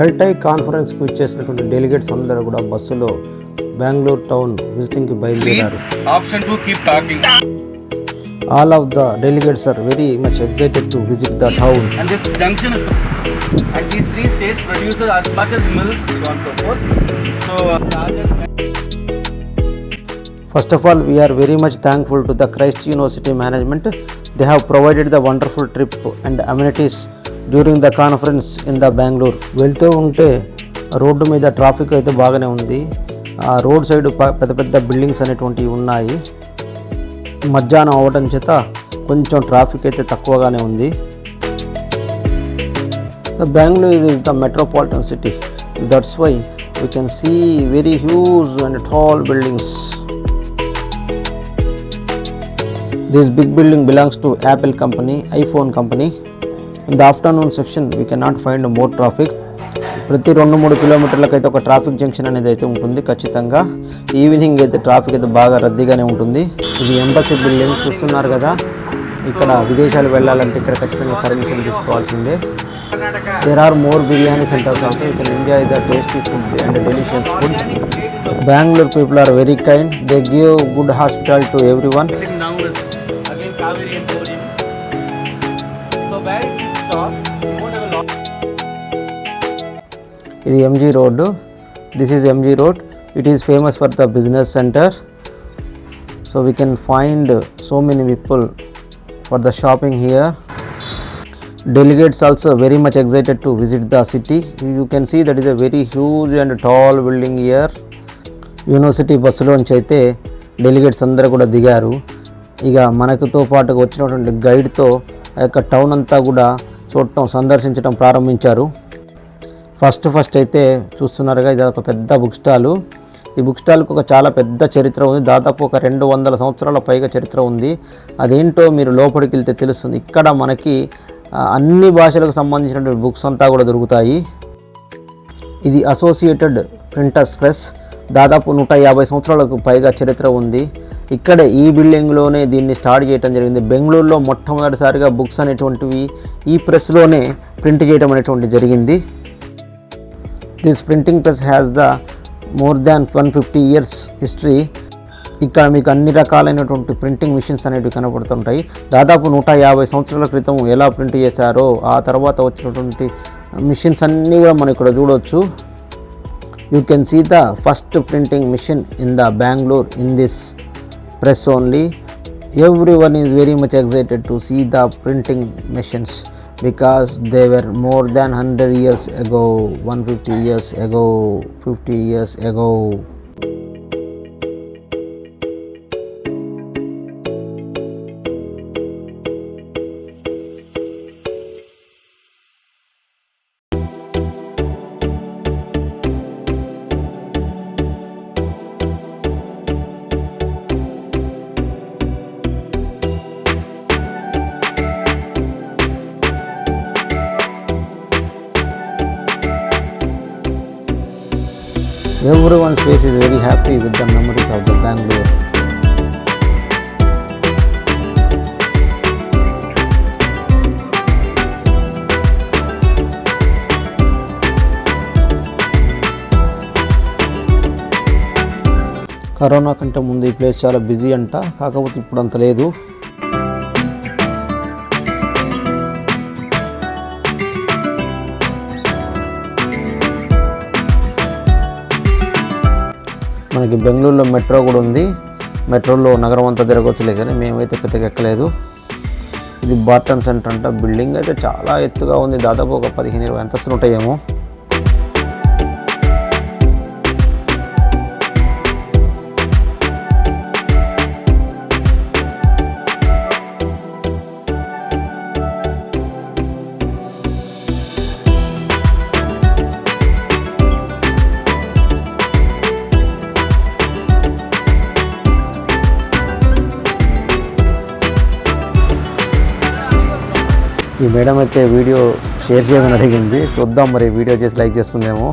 ఎల్టై కాన్ఫరెన్స్కి ఇచ్చేసినటువంటి డెలిగేట్స్ అందరూ కూడా బస్సులో బెంగళూరు టౌన్ విజిటింగ్కి బయలుదేరారు. Option 2, keep talking. All of the delegates are very much excited to visit the town. And this junction is, and these three states produce as much as milk, so on and so forth. So, First of all, we are very much thankful to the Christ University management. They have provided the wonderful trip and amenities during the conference in the Bangalore. వెళ్తూ ఉంటే road మీద traffic అయితే బాగానే ఉంది. ఆ road side పెద్ద పెద్ద buildings అనేటువంటివి ఉన్నాయి. మధ్యాహ్నం అవ్వడం చేత కొంచెం ట్రాఫిక్ అయితే తక్కువగానే ఉంది. The Bangalore is the metropolitan city. That's why we can see very huge and tall buildings. This big building belongs to Apple company, iPhone company. In the afternoon section we cannot find more traffic. ప్రతి 2-3 కిలోమీటర్లకు అయితే ఒక traffic junction అనేది అయితే ఉంటుంది ఖచ్చితంగా. Evening అయితే traffic అయితే బాగా రద్దీగానే ఉంటుంది. ఇది ఎంబసీ బిల్డింగ్ చూస్తున్నారు కదా. ఇక్కడ విదేశాలు వెళ్ళాలంటే ఇక్కడ ఖచ్చితంగా పర్మిషన్ తీసుకోవాల్సిందే. There are more biryani centers also. In India is the tasty food and delicious food. Bangalore people are very kind. They give good hospitality to everyone. now is again Kaveri and Korean. So where it stops, you won't have a lot. ఇది MG road. This is MG road. It is famous for the business centre. So we can find so many people for the shopping here. Delegates also very much excited to visit the city. You can see that is a very huge and tall building here. University బస్సులోంచి అయితే delegates అందరూ కూడా దిగారు. ఇక మనకుతో పాటుగా వచ్చినటువంటి గైడ్తో ఆ యొక్క టౌన్ అంతా కూడా చూడటం సందర్శించడం ప్రారంభించారు. ఫస్ట్ అయితే చూస్తున్నారుగా, ఇది ఒక పెద్ద బుక్ స్టాలు. ఈ బుక్ స్టాల్కి ఒక చాలా పెద్ద చరిత్ర ఉంది. దాదాపు ఒక 200 సంవత్సరాల పైగా చరిత్ర ఉంది. అదేంటో మీరు లోపలికి వెళ్తే తెలుస్తుంది. ఇక్కడ మనకి అన్ని భాషలకు సంబంధించినటువంటి బుక్స్ అంతా కూడా దొరుకుతాయి. ఇది అసోసియేటెడ్ ప్రింటర్స్ ప్రెస్. దాదాపు 150 సంవత్సరాలకు పైగా చరిత్ర ఉంది. ఇక్కడే ఈ బిల్డింగ్లోనే దీన్ని స్టార్ట్ చేయడం జరిగింది. బెంగళూరులో మొట్టమొదటిసారిగా బుక్స్ అనేటువంటివి ఈ ప్రెస్లోనే ప్రింట్ చేయడం అనేటువంటి జరిగింది. This printing press has the more than 150 years history. ఇక్కడ మీకు అన్ని రకాలైనటువంటి ప్రింటింగ్ మిషన్స్ అనేవి కనబడుతుంటాయి. దాదాపు 150 సంవత్సరాల క్రితం ఎలా ప్రింట్ చేశారో ఆ తర్వాత వచ్చినటువంటి మిషన్స్ అన్నీ కూడా మనం ఇక్కడ చూడవచ్చు. You can see the first printing machine in the Bengaluru in this press only. Everyone is very much excited to see the printing machines because they were more than 100 years ago, 150 years ago, 50 years ago. Everyone's face is very happy with the memories of the Bangalore. Corona కంటే ముందు ఈ place చాలా busy అంట, కాకపోతే ఇప్పుడు అంత లేదు. మనకి బెంగళూరులో మెట్రో కూడా ఉంది. మెట్రోలో నగరం అంతా తిరగవచ్చులే, కానీ మేమైతే పెద్దగా ఎక్కలేదు. ఇది బార్టన్ సెంటర్ అంట. బిల్డింగ్ అయితే చాలా ఎత్తుగా ఉంది. దాదాపు ఒక 15-20 అంతస్తులు ఉంటాయేమో. ఈ మేడం అయితే వీడియో షేర్ చేయమని అడిగింది. చూద్దాం మరి వీడియో చేసి లైక్ చేస్తుందేమో.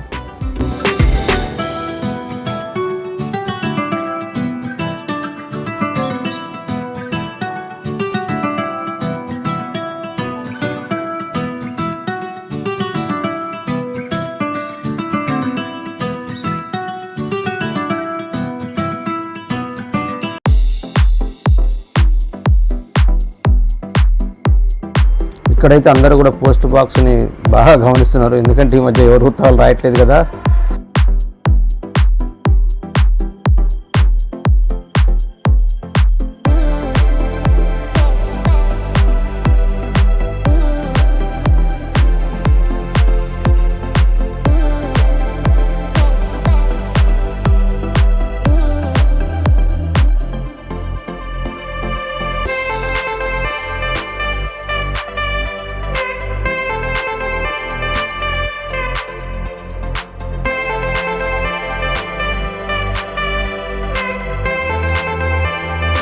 ఇక్కడైతే అందరూ కూడా పోస్ట్ బాక్స్ని బాగా గమనిస్తున్నారు, ఎందుకంటే ఈ మధ్య ఎవరు ఉత్తరాలు రాయట్లేదు కదా.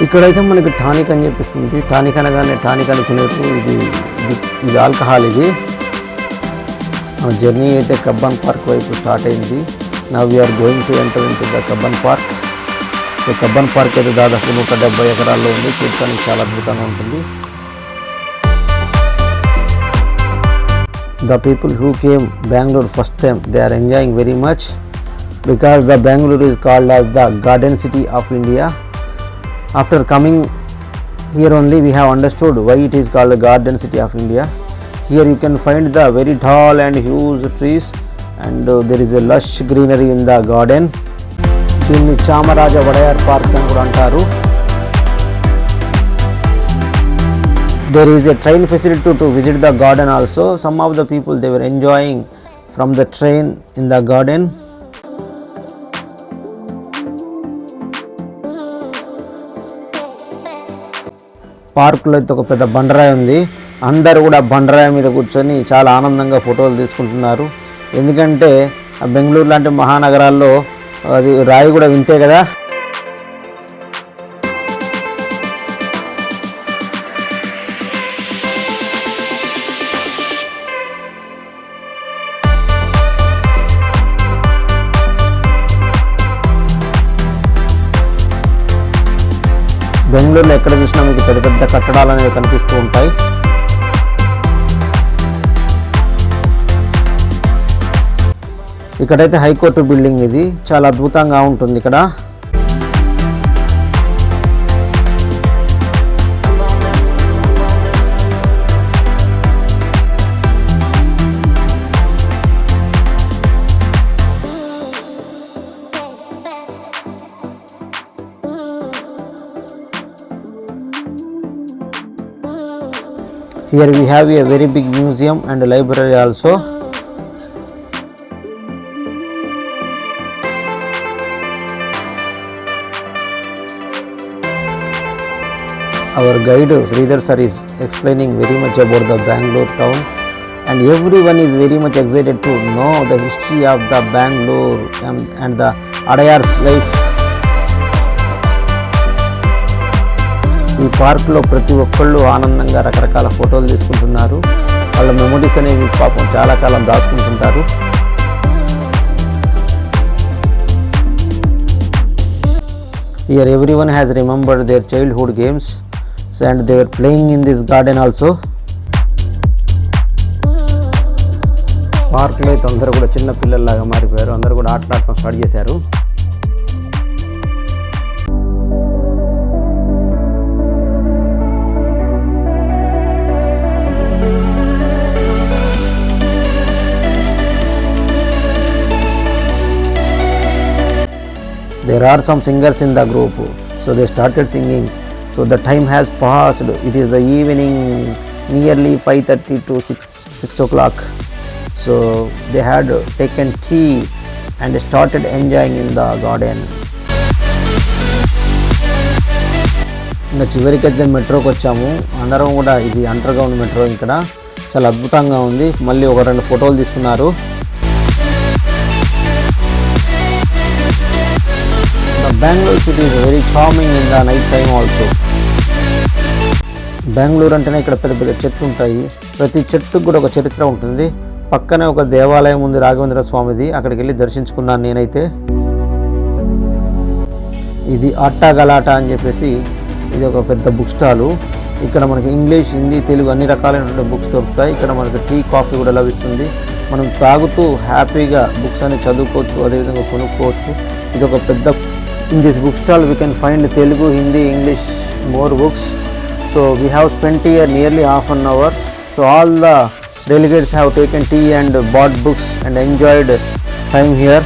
ఇక్కడైతే మనకి టానిక్ అని చెప్పిస్తుంది. టానిక్ అనగానే టానిక్ అనుకునేట్టు ఇది ఆల్కహాల్. ఇది జర్నీ అయితే కబ్బన్ పార్క్ వైపు స్టార్ట్ అయింది. Now we're going to enter into the Cubbon Park. So Cubbon Park అయితే దాదాపు 170 ఎకరాల్లో ఉంది. చూడటానికి చాలా అద్భుతంగా ఉంటుంది. The people who came Bangalore first time, they are enjoying very much because the Bangalore is called as the Garden City of India. After coming here only we have understood why it is called the Garden City of India. Here you can find the very tall and huge trees and there is a lush greenery in the garden. దీన్ని Chamaraja Wadiyar park అని కూడా అంటారు. There is a train facility to visit the garden also. Some of the people they were enjoying from the train in the garden. పార్కులో అయితే ఒక పెద్ద బండరాయి ఉంది. అందరూ కూడా బండరాయి మీద కూర్చొని చాలా ఆనందంగా ఫోటోలు తీసుకుంటున్నారు. ఎందుకంటే బెంగళూరు లాంటి మహానగరాల్లో అది రాయి కూడా వింతే కదా. బెంగళూరులో ఎక్కడ చూసినా మీకు పెద్ద పెద్ద కట్టడాలు అనేవి కనిపిస్తూ ఉంటాయి. ఇక్కడైతే హైకోర్టు బిల్డింగ్, ఇది చాలా అద్భుతంగా ఉంటుంది. ఇక్కడ here we have a very big museum and a library also. Our guide Sridhar sir is explaining very much about the Bangalore town and everyone is very much excited to know the history of the Bangalore and the Adayar's life. ఈ పార్క్లో ప్రతి ఒక్కళ్ళు ఆనందంగా రకరకాల ఫోటోలు తీసుకుంటున్నారు. వాళ్ళ memories అనేవి పాపం చాలా కాలం దాచుకుంటుంటారు. Here everyone has remembered their childhood games and they were playing in this garden also. పార్క్లో అయితే అందరూ కూడా చిన్న పిల్లల్లాగా మారిపోయారు. అందరూ కూడా ఆటలాడటం స్టార్ట్ చేశారు. There are some singers in the group, so they started singing. So the time has passed. It is the evening, nearly 5:30 to 6 o'clock. So they had taken tea and started enjoying in the garden. ఇంకా చివరికైతే మెట్రోకి వచ్చాము. అందరం కూడా ఇది under ground metro. ఇక్కడ చాలా అద్భుతంగా ఉంది. మళ్ళీ ఒక 2 ఫోటోలు తీసుకున్నారు. Bangalore city is very charming in the night time also. Bengaluru అంటేనే ఇక్కడ పెద్ద పెద్ద చెట్లు ఉంటాయి. ప్రతి చెట్టుకు కూడా ఒక చరిత్ర ఉంటుంది. పక్కనే ఒక దేవాలయం ఉంది, రాఘవేంద్ర స్వామిది. అక్కడికి వెళ్ళి దర్శించుకున్నాను నేనైతే. ఇది అట్టా గలాట అని చెప్పేసి ఇది ఒక పెద్ద బుక్ స్టాలు. ఇక్కడ మనకి ఇంగ్లీష్, హిందీ, తెలుగు అన్ని రకాలైనటువంటి బుక్స్ దొరుకుతాయి. ఇక్కడ మనకి టీ, కాఫీ కూడా లభిస్తుంది. మనం తాగుతూ హ్యాపీగా బుక్స్ అని చదువుకోవచ్చు, అదేవిధంగా కొనుక్కోవచ్చు. ఇది ఒక పెద్ద in this book stall we can find Telugu, Hindi, English more books. So we have spent here nearly half an hour So all the delegates have taken tea and bought books and enjoyed time here.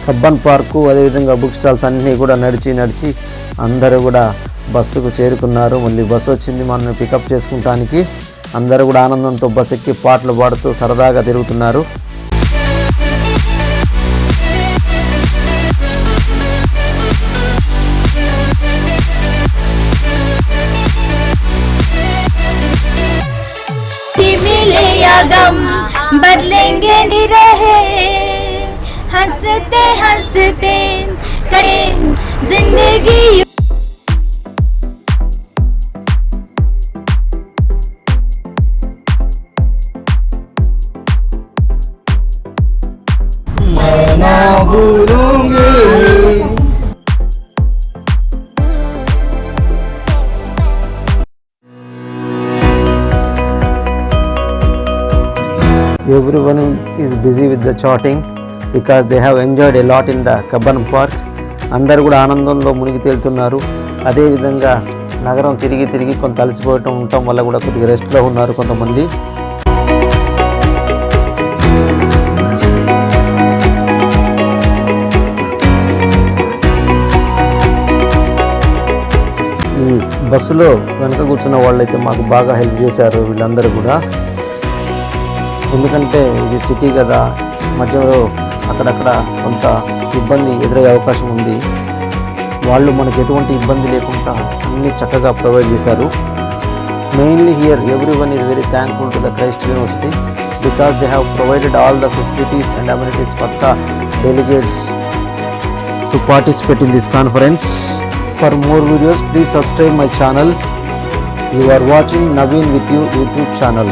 Cubbon park అదేవిధంగా book stalls అన్నీ కూడా నడిచి అందరూ కూడా బస్సుకు చేరుకున్నారు. మళ్ళీ bus వచ్చింది మనల్ని పికప్ చేసుకుంటానికి. అందరూ కూడా ఆనందంతో బస్ ఎక్కి పాటలు పాడుతూ సరదాగా తిరుగుతున్నారు. बदलेंगे नहीं रहे हंसते हंसते करें जिंदगी. मैं ना भूलूंगी. Everyone is busy with the charting because they have enjoyed a lot in the Cubbon park. అందరూ కూడా ఆనందంలో మునిగి తేలుతున్నారు. అదేవిధంగా నగరం తిరిగి కొంత అలసిపోవటం ఉండటం వల్ల కూడా కొద్దిగా రెస్ట్లో ఉన్నారు కొంతమంది. ఈ బస్సులో వెనక కూర్చున్న వాళ్ళైతే మాకు బాగా హెల్ప్ చేశారు వీళ్ళందరూ కూడా. ఎందుకంటే ఇది సిటీ కదా, మధ్యలో అక్కడక్కడ కొంత ఇబ్బంది ఎదురయ్యే అవకాశం ఉంది. వాళ్ళు మనకు ఎటువంటి ఇబ్బంది లేకుండా అన్నీ చక్కగా ప్రొవైడ్ చేశారు. Mainly here everyone is very thankful to the Christ university because they have provided all the facilities and amenities for the delegates to participate in this conference. For more videos, please subscribe my channel. You are watching Naveen with you YouTube channel.